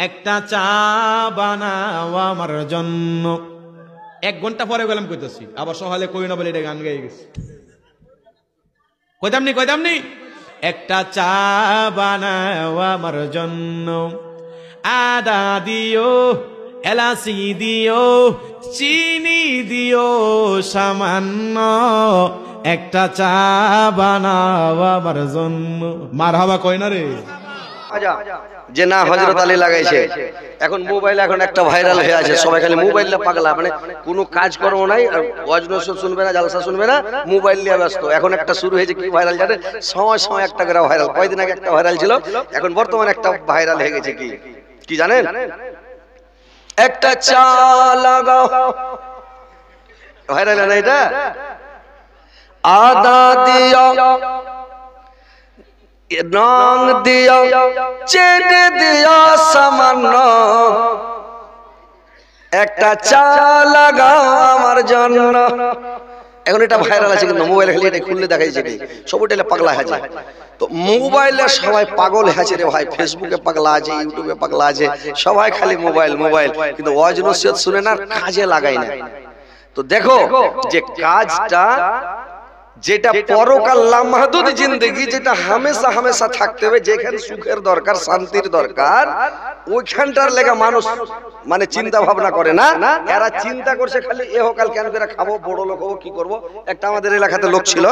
একটা চা বানাও আমার জন্য। 1 ঘন্টা পরে গেলাম কইতেছি, আবার সকালে কই না বলে এটা গান গাই গেছি। কইতামনি একটা চা বানাও আমার জন্য, আদা দিও, এলাচি দিও, চিনি দিও সামান্য, একটা চা বানাও আমার জন্য। মারহাবা কই না রে যে না হযরত আলী লাগাইছে। এখন মোবাইল এখন একটা ভাইরাল হয়ে আছে, সবাই খালি মোবাইলে পাগলা, মানে কোনো কাজকর্ম নাই, আর ওয়াজ নসিহত শুনবে না, জালসা শুনবে না, মোবাইল নিয়ে ব্যস্ত। এখন একটা শুরু হয়েছে কি ভাইরাল জানেন, সময় সময় একটা করে ভাইরাল। কয়েকদিন আগে একটা ভাইরাল ছিল, এখন বর্তমানে একটা ভাইরাল হয়ে গেছে। কি জানেন, একটা চা লাগাও, ভাইরাল না এটা, আদা দিও, রং দিও, চেটে দিও সামান্য, একটা চা লাগাও আমার জন্য। এখন এটা ভাইরাল আছে, কিন্তু মোবাইলে খালি এটা খুললে দেখাইছে সব এটা পাগলা আছে। তো মোবাইলে সবাই পাগল আছে রে ভাই, ফেসবুকে পাগলা আছে, ইউটিউবে পাগলা আছে, সবাই খালি মোবাইল, কিন্তু ওয়াজ নসিহত শুনে না, কাজে লাগাই না। তো দেখো যে কাজটা যেটা পরকাল লামহাদুদ জিন্দেগি, যেটা হামেশা হামেশা থাকতে হবে, যেখানে সুখের দরকার, শান্তির দরকার, ওইখানটার লেগে মানুষ মানে চিন্তা ভাবনা করে না। এরা চিন্তা করছে খালি এহকাল কেন করে খাবো, বড় লোক হবো, কি করবো। একটা আমাদের এলাকাতে লোক ছিল,